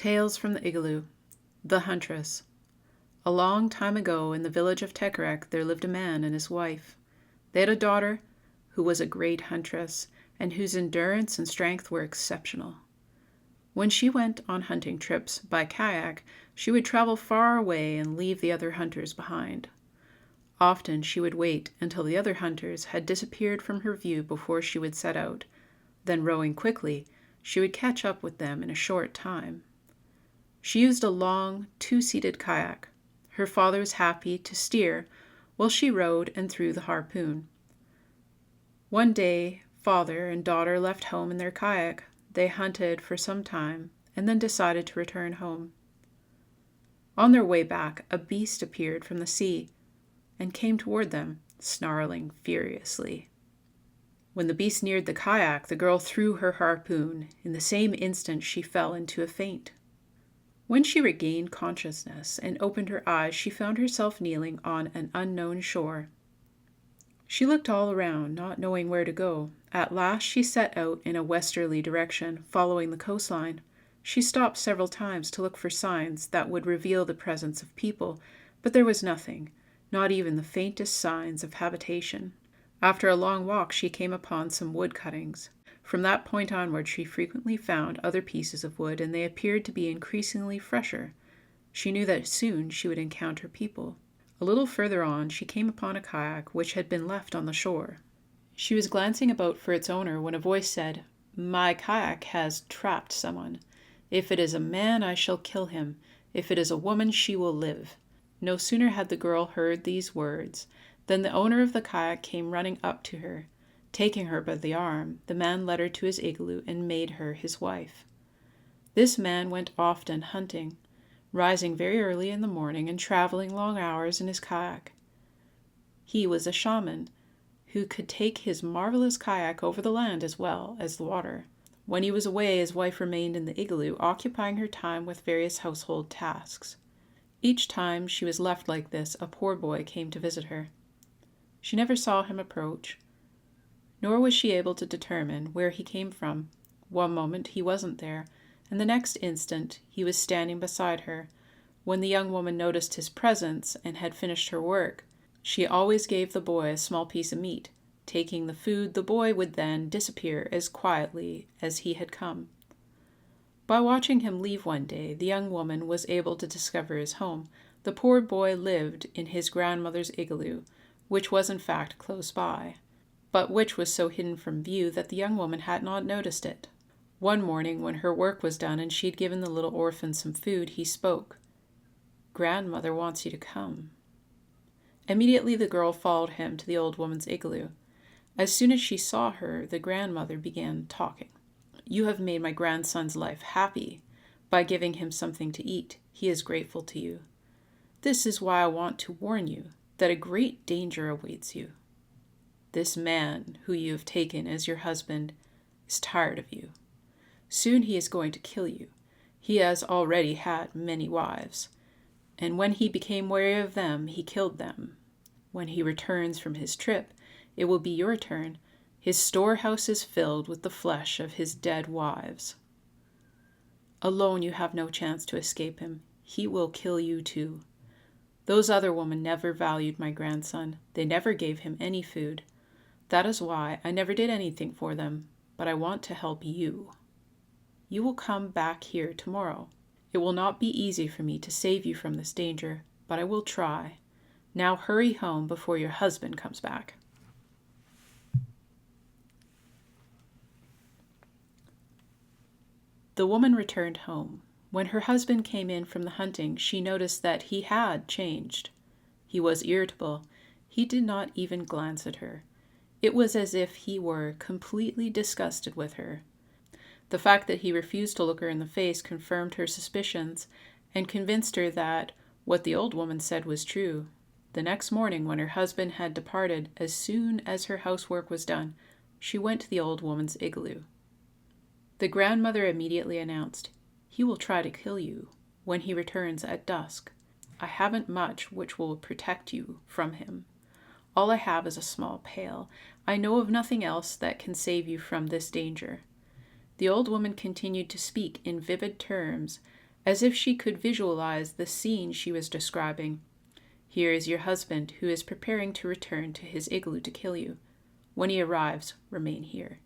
Tales from the Igloo The Huntress. A long time ago in the village of Tekerek there lived a man and his wife. They had a daughter who was a great huntress and whose endurance and strength were exceptional. When she went on hunting trips by kayak, she would travel far away and leave the other hunters behind. Often she would wait until the other hunters had disappeared from her view before she would set out. Then, rowing quickly, she would catch up with them in a short time. She used a long, two-seated kayak. Her father was happy to steer while she rowed and threw the harpoon. One day, father and daughter left home in their kayak. They hunted for some time and then decided to return home. On their way back, a beast appeared from the sea and came toward them, snarling furiously. When the beast neared the kayak, the girl threw her harpoon. In the same instant, she fell into a faint. When she regained consciousness and opened her eyes, she found herself kneeling on an unknown shore. She looked all around, not knowing where to go. At last she set out in a westerly direction, following the coastline. She stopped several times to look for signs that would reveal the presence of people, but there was nothing, not even the faintest signs of habitation. After a long walk, she came upon some wood cuttings. From that point onward, she frequently found other pieces of wood, and they appeared to be increasingly fresher. She knew that soon she would encounter people. A little further on, she came upon a kayak which had been left on the shore. She was glancing about for its owner when a voice said, "My kayak has trapped someone. If it is a man, I shall kill him. If it is a woman, she will live." No sooner had the girl heard these words than the owner of the kayak came running up to her. Taking her by the arm, the man led her to his igloo and made her his wife. This man went often hunting, rising very early in the morning and traveling long hours in his kayak. He was a shaman who could take his marvelous kayak over the land as well as the water. When he was away, his wife remained in the igloo, occupying her time with various household tasks. Each time she was left like this, a poor boy came to visit her. She never saw him approach, nor was she able to determine where he came from. One moment he wasn't there, and the next instant he was standing beside her. When the young woman noticed his presence and had finished her work, she always gave the boy a small piece of meat. Taking the food, the boy would then disappear as quietly as he had come. By watching him leave one day, the young woman was able to discover his home. The poor boy lived in his grandmother's igloo, which was in fact close by, but which was so hidden from view that the young woman had not noticed it. One morning, when her work was done and she'd given the little orphan some food, he spoke. "Grandmother wants you to come." Immediately the girl followed him to the old woman's igloo. As soon as she saw her, the grandmother began talking. "You have made my grandson's life happy by giving him something to eat. He is grateful to you. This is why I want to warn you that a great danger awaits you. This man, who you have taken as your husband, is tired of you. Soon he is going to kill you. He has already had many wives, and when he became weary of them, he killed them. When he returns from his trip, it will be your turn. His storehouse is filled with the flesh of his dead wives. Alone you have no chance to escape him. He will kill you too. Those other women never valued my grandson. They never gave him any food. That is why I never did anything for them, but I want to help you. You will come back here tomorrow. It will not be easy for me to save you from this danger, but I will try. Now hurry home before your husband comes back." The woman returned home. When her husband came in from the hunting, she noticed that he had changed. He was irritable. He did not even glance at her. It was as if he were completely disgusted with her. The fact that he refused to look her in the face confirmed her suspicions and convinced her that what the old woman said was true. The next morning, when her husband had departed, as soon as her housework was done, she went to the old woman's igloo. The grandmother immediately announced, "He will try to kill you when he returns at dusk. I haven't much which will protect you from him. All I have is a small pail. I know of nothing else that can save you from this danger." The old woman continued to speak in vivid terms as if she could visualize the scene she was describing. Here is your husband, who is preparing to return to his igloo to kill you. When he arrives, remain here.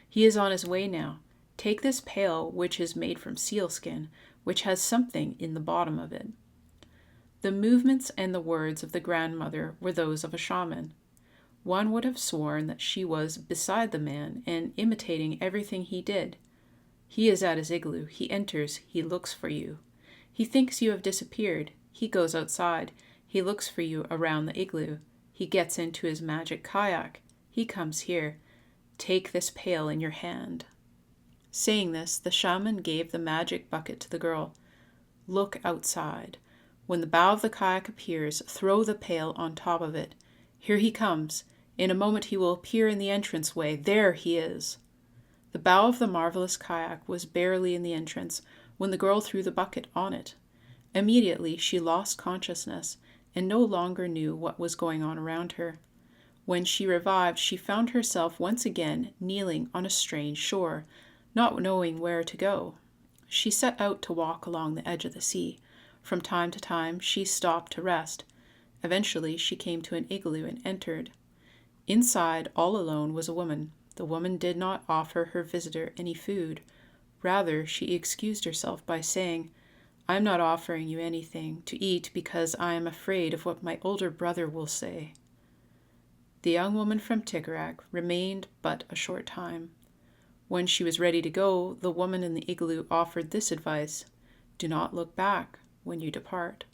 He is on his way now. Take this pail, which is made from sealskin, which has something in the bottom of it. The movements and the words of the grandmother were those of a shaman. One would have sworn that she was beside the man and imitating everything he did. He is at his igloo. He enters. He looks for you. He thinks you have disappeared. He goes outside. He looks for you around the igloo. He gets into his magic kayak. He comes here. Take this pail in your hand. Saying this, the shaman gave the magic bucket to the girl. Look outside. When the bow of the kayak appears, throw the pail on top of it. Here he comes. In a moment he will appear in the entranceway. There he is. The bow of the marvelous kayak was barely in the entrance when the girl threw the bucket on it. Immediately she lost consciousness and no longer knew what was going on around her. When she revived, she found herself once again kneeling on a strange shore, not knowing where to go. She set out to walk along the edge of the sea. From time to time, she stopped to rest. Eventually, she came to an igloo and entered. Inside, all alone, was a woman. The woman did not offer her visitor any food. Rather, she excused herself by saying, "I am not offering you anything to eat because I am afraid of what my older brother will say." The young woman from Tikerac remained but a short time. When she was ready to go, the woman in the igloo offered this advice: "Do not look back when you depart.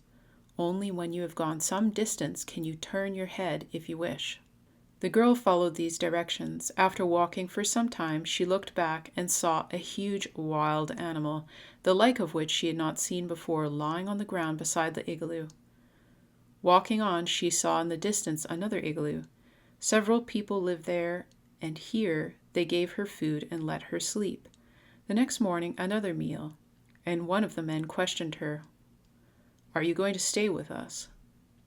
Only when you have gone some distance can you turn your head if you wish." The girl followed these directions. After walking for some time, she looked back and saw a huge wild animal, the like of which she had not seen before, lying on the ground beside the igloo. Walking on, she saw in the distance another igloo. Several people lived there, and here they gave her food and let her sleep. The next morning, another meal, and one of the men questioned her. "Are you going to stay with us?"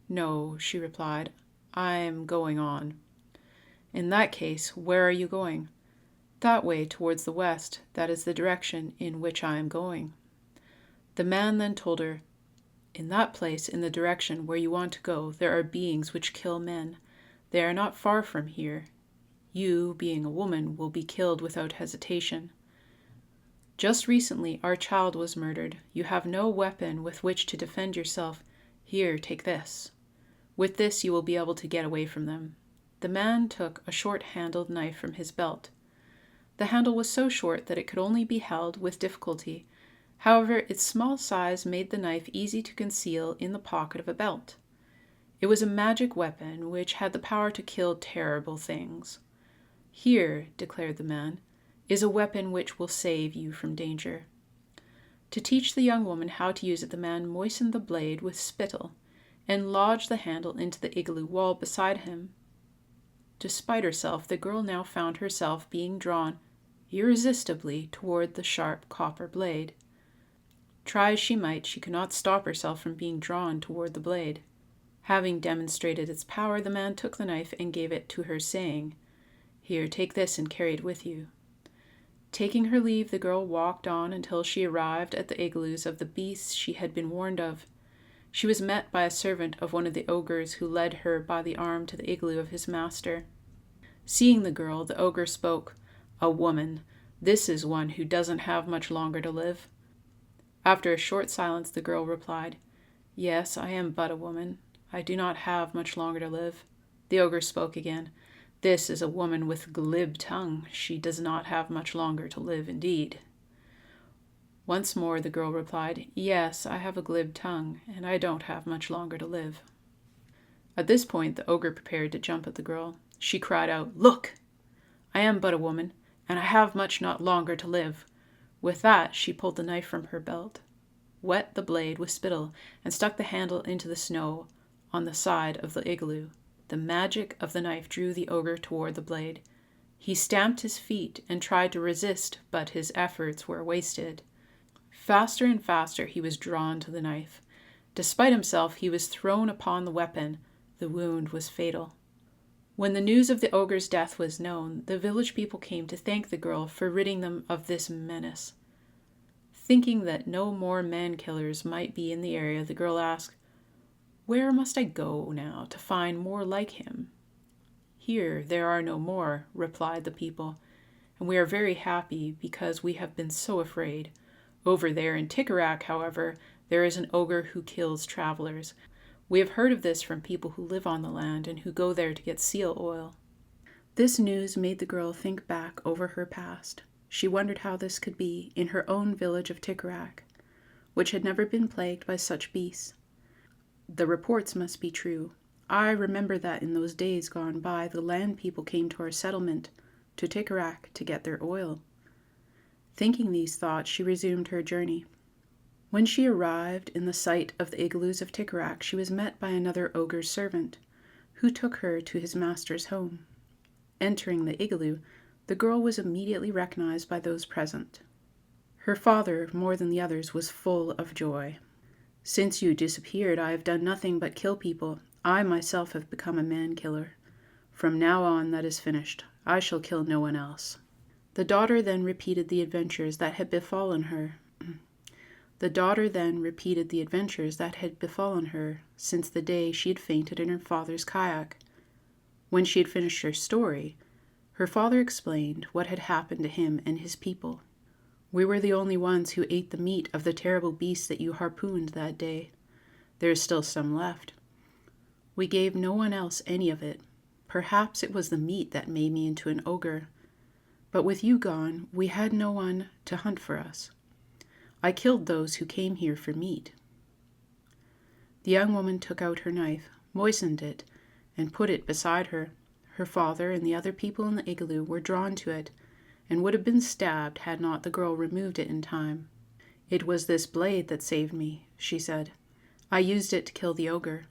"No," she replied. "I'm going on." "In that case, where are you going?" "That way, towards the west. That is the direction in which I am going." The man then told her, "In that place, in the direction where you want to go, there are beings which kill men. They are not far from here. You, being a woman, will be killed without hesitation. Just recently, our child was murdered. You have no weapon with which to defend yourself. Here, take this. With this, you will be able to get away from them." The man took a short-handled knife from his belt. The handle was so short that it could only be held with difficulty. However, its small size made the knife easy to conceal in the pocket of a belt. It was a magic weapon which had the power to kill terrible things. "Here," declared the man, "is a weapon which will save you from danger." To teach the young woman how to use it, the man moistened the blade with spittle and lodged the handle into the igloo wall beside him. Despite herself, the girl now found herself being drawn irresistibly toward the sharp copper blade. Try as she might, she could not stop herself from being drawn toward the blade. Having demonstrated its power, the man took the knife and gave it to her, saying, "Here, take this and carry it with you." Taking her leave, the girl walked on until she arrived at the igloos of the beasts she had been warned of. She was met by a servant of one of the ogres, who led her by the arm to the igloo of his master. Seeing the girl, the ogre spoke. "A woman. This is one who doesn't have much longer to live." After a short silence, the girl replied, "Yes, I am but a woman. I do not have much longer to live." The ogre spoke again. "This is a woman with glib tongue. She does not have much longer to live indeed." Once more the girl replied, "Yes, I have a glib tongue, and I don't have much longer to live." At this point the ogre prepared to jump at the girl. She cried out, "Look! I am but a woman, and I have much not longer to live." With that she pulled the knife from her belt, wet the blade with spittle, and stuck the handle into the snow on the side of the igloo. The magic of the knife drew the ogre toward the blade. He stamped his feet and tried to resist, but his efforts were wasted. Faster and faster he was drawn to the knife. Despite himself, he was thrown upon the weapon. The wound was fatal. When the news of the ogre's death was known, the village people came to thank the girl for ridding them of this menace. Thinking that no more man-killers might be in the area, the girl asked, "Where must I go now to find more like him?" "Here there are no more," replied the people, "and we are very happy because we have been so afraid. Over there in Tikkarak, however, there is an ogre who kills travelers. We have heard of this from people who live on the land and who go there to get seal oil." This news made the girl think back over her past. She wondered how this could be in her own village of Tikkarak, which had never been plagued by such beasts. The reports must be true. I remember that in those days gone by, the land people came to our settlement, to Tikkarak, to get their oil. Thinking these thoughts, she resumed her journey. When she arrived in the sight of the igloos of Tikkarak, she was met by another ogre's servant, who took her to his master's home. Entering the igloo, the girl was immediately recognized by those present. Her father, more than the others, was full of joy. "Since you disappeared, I have done nothing but kill people. I myself have become a man-killer. From now on, that is finished. I shall kill no one else." The daughter then repeated the adventures that had befallen her. Since the day she had fainted in her father's kayak. When she had finished her story, her father explained what had happened to him and his people. "We were the only ones who ate the meat of the terrible beast that you harpooned that day. There is still some left. We gave no one else any of it. Perhaps it was the meat that made me into an ogre. But with you gone, we had no one to hunt for us. I killed those who came here for meat." The young woman took out her knife, moistened it, and put it beside her. Her father and the other people in the igloo were drawn to it, and would have been stabbed had not the girl removed it in time. "It was this blade that saved me," she said. "I used it to kill the ogre."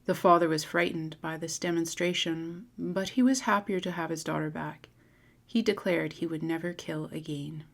The father was frightened by this demonstration, but he was happier to have his daughter back. He declared he would never kill again.